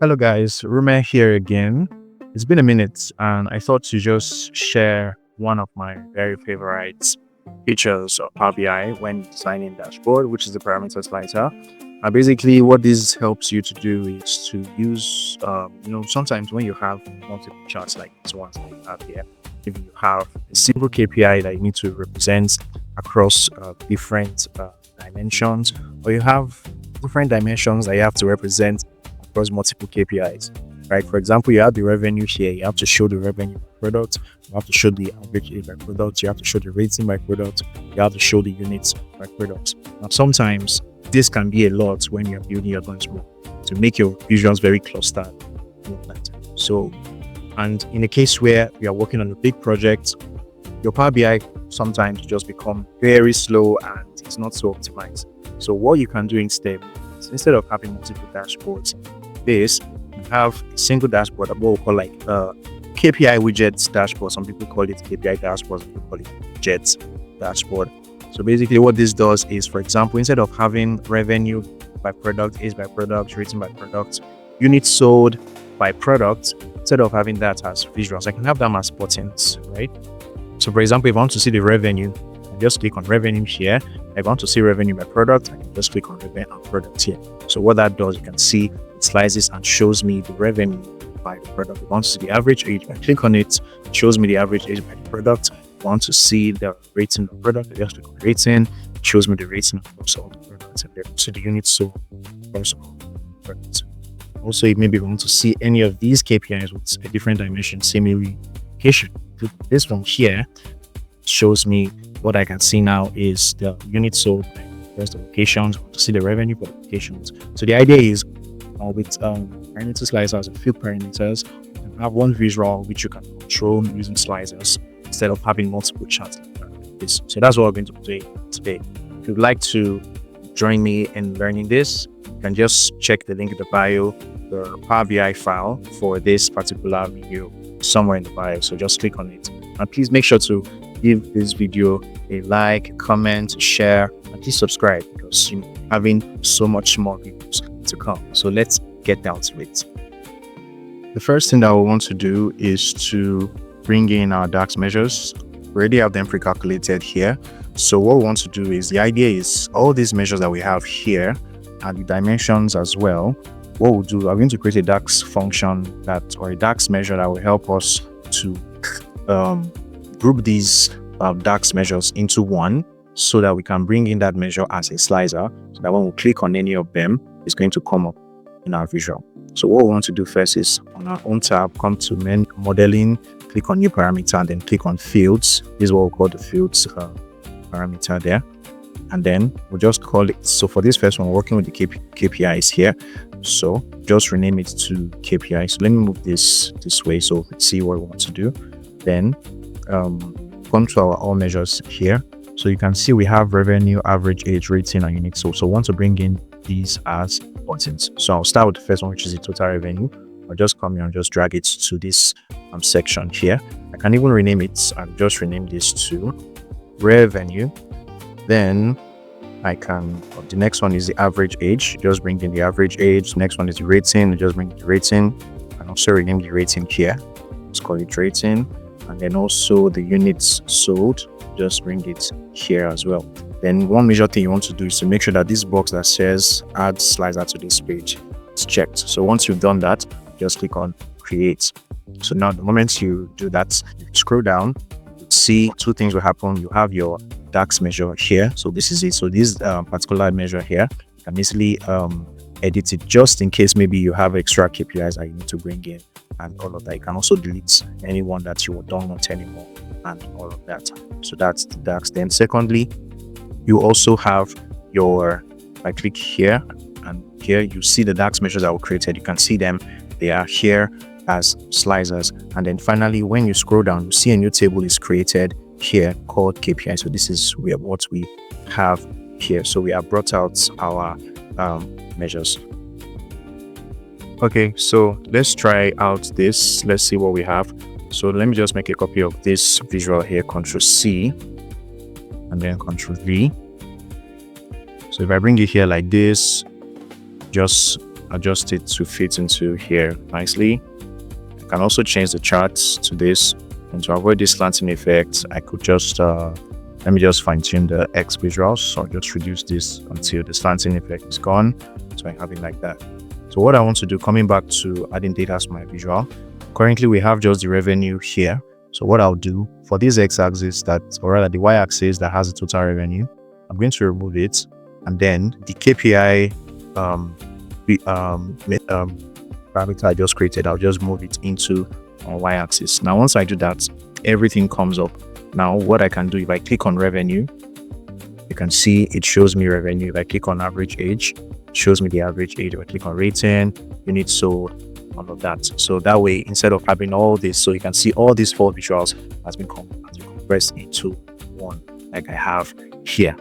Hello guys, Rume here again. It's been a minute and I thought to just share one of my very favorite features of Power BI when designing dashboard, which is the parameter slicer. Basically, what this helps you to do is to use, sometimes when you have multiple charts like this one that you have here, if you have a single KPI that you need to represent across different dimensions, or you have different dimensions that you have to represent across multiple KPIs, right? For example, you have the revenue here. You have to show the revenue by product. You have to show the average age by product. You have to show the rating by product. You have to show the units by product. Now, sometimes this can be a lot when you're building your dashboard to make your visuals very clustered. So, and in a case where you are working on a big project, your Power BI sometimes just become very slow and it's not so optimized. So what you can do instead of having multiple dashboards, you have a single dashboard, what we call like KPI widgets dashboard. Some people call it KPI dashboard, some people call it widgets dashboard. So basically what this does is, for example, instead of having revenue by product, age by product, rating by product, units sold by product, instead of having that as visuals, I can have them as buttons, right? So for example, if I want to see the revenue, I just click on revenue here. If I want to see revenue by product, I can just click on revenue and product here. So what that does, you can see it slices and shows me the revenue by the product. If I want to see the average age, I click on it, it shows me the average age by the product. If I want to see the rating of the product, I just click on rating, it shows me the rating of all the products, and so the units sold across all the products. Also, maybe if I want to see any of these KPIs with a different dimension, similarly, this one here shows me what I can see now is the units sold by first locations. I want to see the revenue for the locations. So the idea is with parameter slicers and field parameters, you can have one visual which you can control using slicers instead of having multiple charts like this. So that's what we're going to do today. If you'd like to join me in learning this, you can just check the link in the bio, the Power BI file for this particular video somewhere in the bio. So just click on it. And please make sure to give this video a like, comment, share, and please subscribe because you're having so much more videos to come. So let's get down to it. The first thing that we want to do is to bring in our DAX measures. We already have them pre-calculated here. So what we want to do is, the idea is all these measures that we have here and the dimensions as well. What we'll do, I'm going to create a DAX function or a DAX measure that will help us to group these DAX measures into one so that we can bring in that measure as a slicer so that when we click on any of them, it's going to come up in our visual. So what we want to do first is on our own tab, come to modeling, click on new parameter, and then click on fields. This is what we call the fields parameter there. And then we'll just call it. So for this first one, we're working with the KPIs here. So just rename it to KPI. So let me move this way so we can see what we want to do. Then come to our all measures here. So you can see we have revenue, average age, rating, and units. So I want to bring in these as buttons. So I'll start with the first one, which is the total revenue. I'll just come here and just drag it to this section here. I can even rename it and just rename this to revenue. Then I can, the next one is the average age. Just bring in the average age. The next one is the rating. Just bring the rating. And also rename the rating here. Let's call it rating. And then also the units sold, just bring it here as well. Then one major thing you want to do is to make sure that this box that says add slicer to this page is checked. So once you've done that, just click on create. So now the moment you do that, you scroll down, you see two things will happen. You have your DAX measure here. So this is it. So this particular measure here, you can easily edit it just in case maybe you have extra KPIs that you need to bring in and all of that. You can also delete anyone that you don't want anymore and all of that. So that's the DAX. Then secondly, you also have your, if I click here and here, you see the DAX measures that were created. You can see them. They are here as slicers. And then finally, when you scroll down, you see a new table is created here called KPI. So this is what we have here. So we have brought out our measures. Okay, so let's try out this. Let's see what we have. So let me just make a copy of this visual here, Ctrl C and then Ctrl V. So if I bring it here like this, just adjust it to fit into here nicely. I can also change the charts to this, and to avoid this slanting effect, I could just let me just fine tune the X visuals. So I'll just reduce this until the slanting effect is gone. So I have it like that. So what I want to do, coming back to adding data as my visual, currently we have just the revenue here. So what I'll do for this X-axis or rather the Y-axis that has the total revenue, I'm going to remove it, and then the KPI parameter I just created, I'll just move it into on Y-axis. Now, once I do that, everything comes up. Now, what I can do, if I click on revenue, you can see it shows me revenue. If I click on average age, it shows me the average age. If I click on rating, units sold, all of that. So that way, instead of having all this, so you can see all these 4 visuals has been compressed into one, like I have here.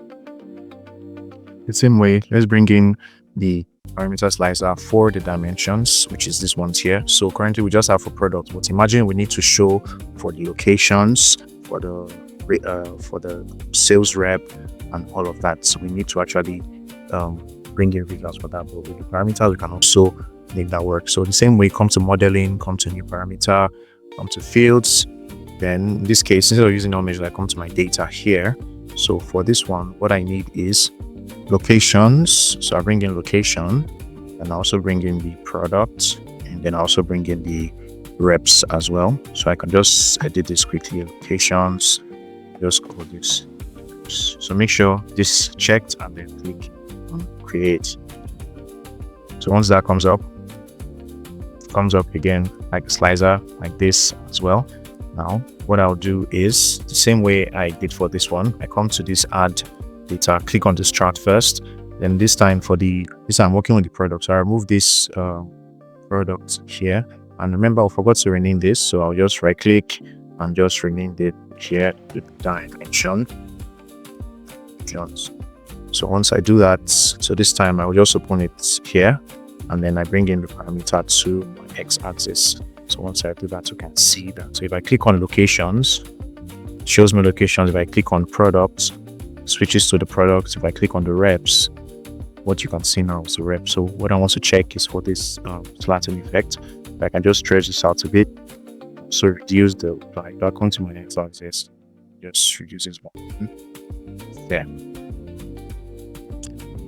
The same way, let's bring in the parameter slicer for the dimensions, which is this one here. So currently we just have for product, but imagine we need to show for the locations, for the sales rep, and all of that. So we need to actually bring in visuals for that. But with the parameters, we can also make that work. So the same way, come to modeling, come to new parameter, come to fields. Then in this case, instead of using all measures, I come to my data here. So for this one, what I need is locations. So I bring in location, and also bring in the product, and then also bring in the reps as well. So I can just edit this quickly. Locations, just call this. So make sure this is checked, and then click on create. So once that comes up again like a slicer like this as well. Now what I'll do is the same way I did for this one. I come to this add data, click on this chart first, then this time I'm working with the product, so I remove this product here, and remember I forgot to rename this, so I'll just right click and just rename it here to dimension. So once I do that, so this time I will just open it here, and then I bring in the parameter to my X-axis. So once I do that, you can see that. So if I click on locations, it shows me locations. If I click on products, switches to the products. If I click on the reps, what you can see now is the rep. So what I want to check is for this slanting effect. I can just stretch this out a bit, so reduce the like back onto my X-axis, just reduce this one there.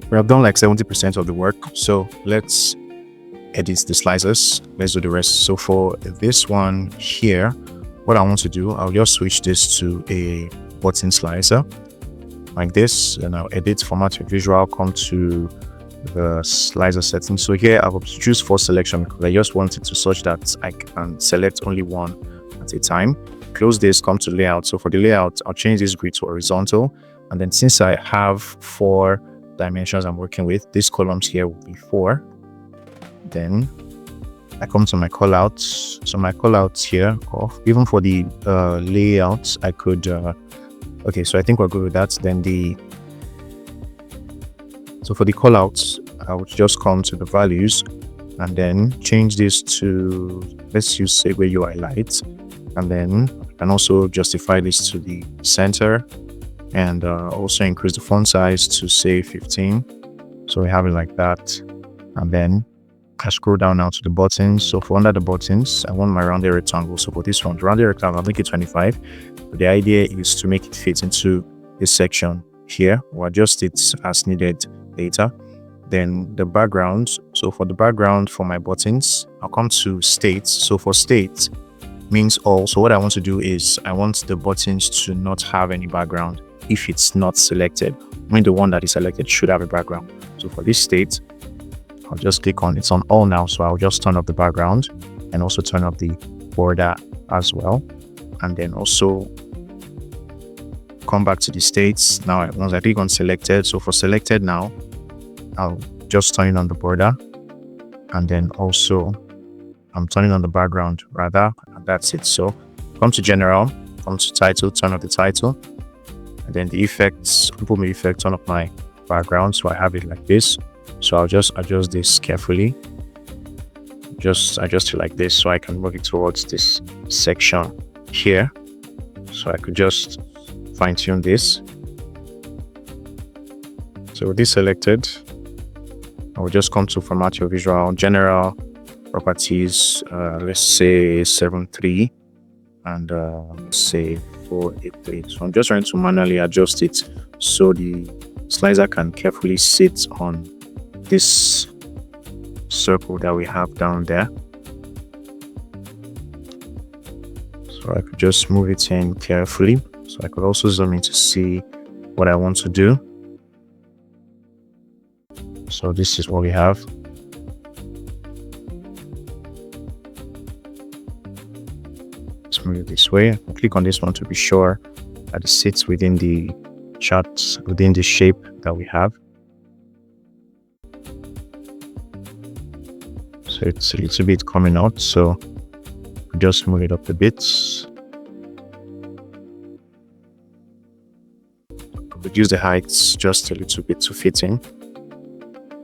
We have done like 70% of the work, so let's edit the slicers. Let's do the rest. So for this one here, what I want to do, I'll just switch this to a button slicer like this, and I'll edit, format your visual, come to the slicer settings. So here I will choose for selection because I just want it to such that I can select only one at a time. Close this, come to layout. So for the layout, I'll change this grid to horizontal, and then since I have 4 dimensions I'm working with, these columns here will be 4. Then I come to my callouts. So my callouts here, even for the layouts, I could okay, so I think we're good with that. Then so for the callouts, I would just come to the values and then change this to, let's use Segue UI Lite, and then I can also justify this to the center, and also increase the font size to say 15. So we have it like that, and then I scroll down now to the buttons. So for under the buttons, I want my rounded rectangle. So for this one, the rounded rectangle, I'll make it 25. But the idea is to make it fit into this section here, or adjust it as needed later. Then the background. So for the background for my buttons, I'll come to states. So for states means all. So what I want to do is I want the buttons to not have any background if it's not selected. I mean, the one that is selected should have a background. So for this state, I'll just click on it's on all now. So I'll just turn off the background and also turn off the border as well. And then also come back to the states. Now, once I click on selected, so for selected now, I'll just turn on the border, and then also I'm turning on the background rather, and that's it. So come to general, come to title, turn off the title, and then the effects, put my effect, turn off my background. So I have it like this. So I'll just adjust this carefully, just adjust it like this, so I can move it towards this section here. So I could just fine tune this. So with this selected, I will just come to format your visual, general properties, let's say 7.3 and say 4.83. So I'm just trying to manually adjust it so the slicer can carefully sit on this circle that we have down there. So I could just move it in carefully. So I could also zoom in to see what I want to do. So this is what we have. Let's move it this way. I'll click on this one to be sure that it sits within the chart, within the shape that we have. So it's a little bit coming out, so just move it up a bit. Reduce the heights just a little bit to fit in.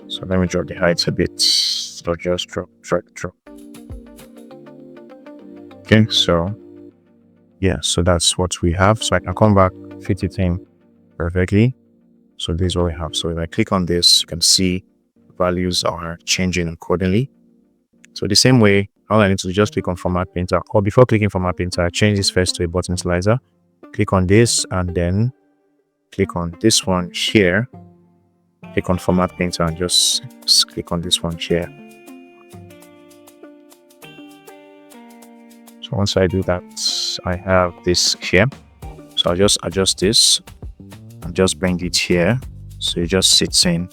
So let me drop the heights a bit. So just drop. Okay, so yeah, so that's what we have. So I can come back, fit it in perfectly. So this is what we have. So if I click on this, you can see values are changing accordingly. So the same way, all I need to do is just click on Format Painter, or before clicking Format Painter, change this first to a button slicer. Click on this and then click on this one here. Click on Format Painter and just click on this one here. So once I do that, I have this here. So I'll just adjust this and just bring it here. So it just sits in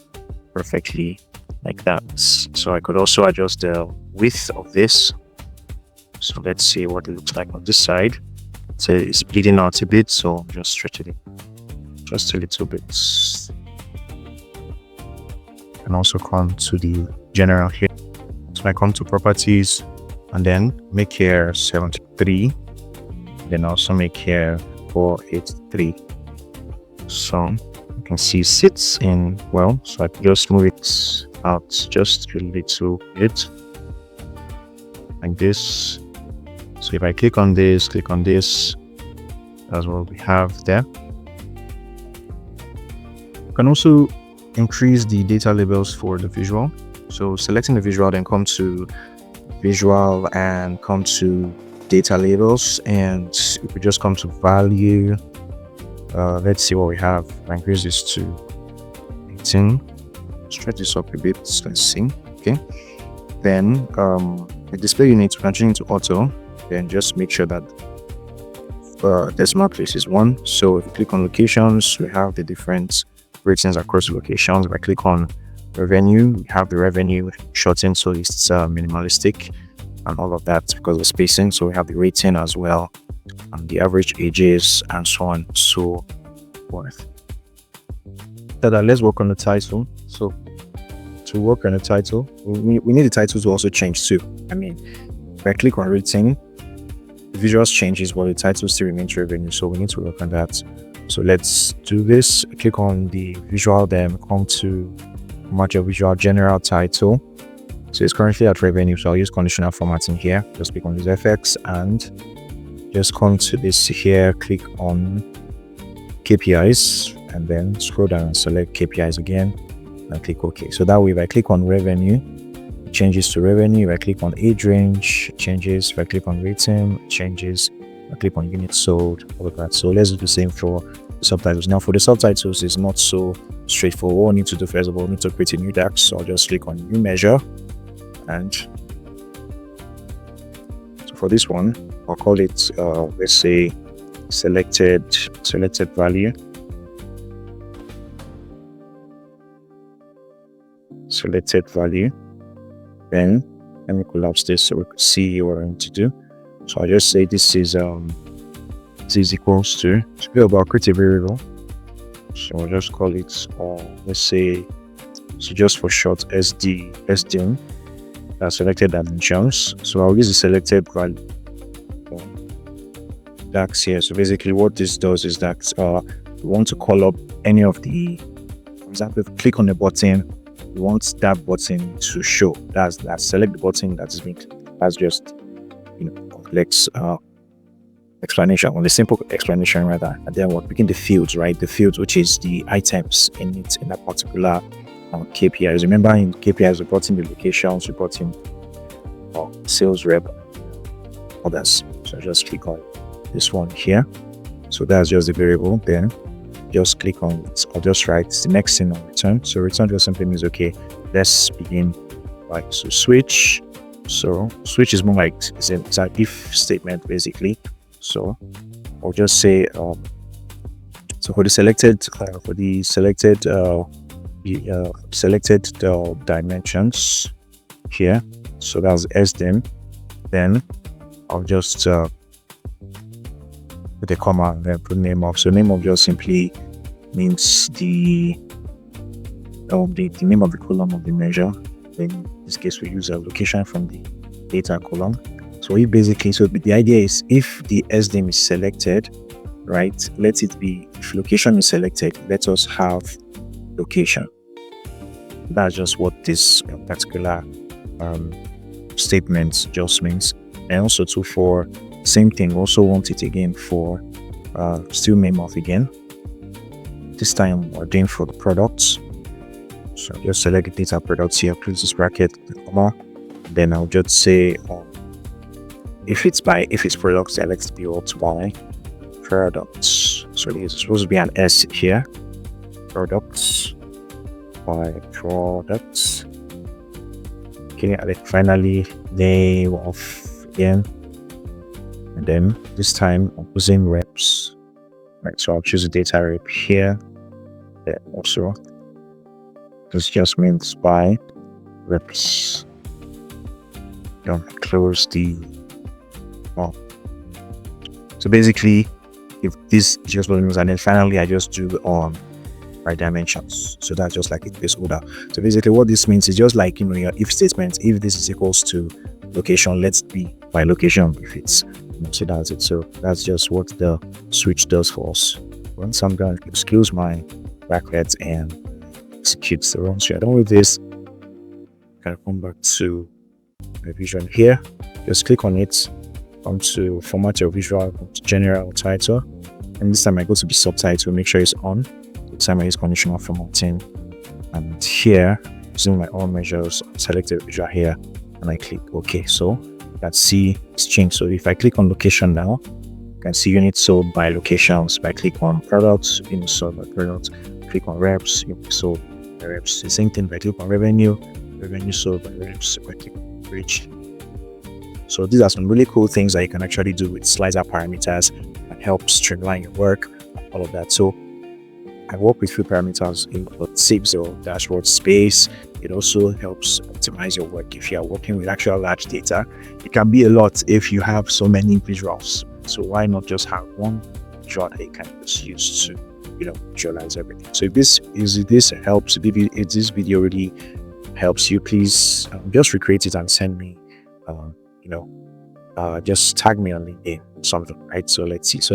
perfectly like that. So I could also adjust the width of this. So let's see what it looks like on this side. So it's bleeding out a bit, so just stretch it just a little bit. And also come to the general here. So I come to properties and then make here 73, then also make here 483. So you can see it sits in well, so I can just move it out just a little bit like this. So if I click on this, that's what we have there. You can also increase the data labels for the visual. So selecting the visual, then come to visual and come to data labels, and if we just come to value, let's see what we have. I increase this to 18, stretch this up a bit, let's see. Okay, then the display unit, we can change it to auto, then just make sure that decimal place is 1. So if you click on locations, we have the different ratings across the locations. If I click on revenue, we have the revenue shortened, so it's minimalistic and all of that because of spacing. So we have the rating as well, and the average ages, and so on and so forth. Let's work on the title. So to work on the title, we need the title to also change too. I mean, if I click on rating, the visuals changes, but the title still remains revenue. So we need to work on that. So let's do this. Click on the visual, then come to match your visual general title. So it's currently at revenue, so I'll use conditional formatting here. Just click on this FX and just come to this here, click on KPIs, and then scroll down and select KPIs again and click OK. So that way, if I click on revenue, it changes to revenue. If I click on age range, it changes. If I click on rating, it changes. If I click on units sold, all of that. So let's do the same for the subtitles. Now for the subtitles, it's not so straightforward. What I need to do first of all, I need to create a new DAX. So I'll just click on new measure, and so for this one, I'll call it let's say selected value. Selected value. Then let me collapse this so we can see what I need to do. So I'll just say this is equals to, about create a variable. So I'll just call it let's say, so just for short, SDN, selected dimensions. So I'll use the selected value DAX here. So basically what this does is that we want to call up any of the, for example, if we click on the button, we want that button to show. That's select the button that is being clicked. That's just complex explanation, or the simple explanation rather. And then we're picking the fields, right? The fields, which is the items in it in that particular KPIs. Remember, in KPIs, reporting the locations, reporting sales rep, others. So just click on this one here. So that's just the variable. Then just click on it, or just write the next thing on return. So return just simply means, okay, let's begin by switch. So switch is more like it's an if statement basically. So I'll just say so for the selected dimensions here. So that's sdim. Then I'll just put a comma and then put name of. So name of just simply means the name of the column of the measure. In this case, we use a location from the data column. So we basically, so the idea is if the sdim is selected, right, let it be, if location is selected, let us have location. That's just what this particular statement just means. And also too, for same thing, also want it again for still name of again. This time we're doing for the products. So just select the data products here, close this bracket, comma. Then I'll just say if it's products, select the alt by products. So there's supposed to be an S here. Products by products. Okay, and then finally name of again. And then this time I'm using reps. Right, so I'll choose the data rep here. Then also this just means by reps. Don't close the so basically if this just what it means, and then finally I just do by dimensions. So that's just like a placeholder. So basically what this means is just like, you know, your if statement, if this is equals to location, let's be by location if it's, so that's it. So that's just what the switch does for us. Once I'm done, excuse my brackets and execute the run. So I'm done with this. Can come back to my vision here. Just click on it. Come to format your visual, general title, and this time I go to the subtitle. Make sure it's on. This time I use conditional formatting, and here using my own measures, select the visual here, and I click OK. So you can see it's changed. So if I click on location now, you can see units sold by locations. If I click on products, units sold by products. Click on reps, units sold by reps. The same thing. If I click on revenue sold by reps. If I click on reach. So these are some really cool things that you can actually do with slicer parameters and help streamline your work, all of that. So I work with few parameters. It saves your dashboard space. It also helps optimize your work. If you are working with actual large data, it can be a lot if you have so many visuals. So why not just have one visual that you can just use to, you know, visualize everything. So if this helps, if this video really helps you, please just recreate it and send me just tag me on LinkedIn, something, right? So let's see. So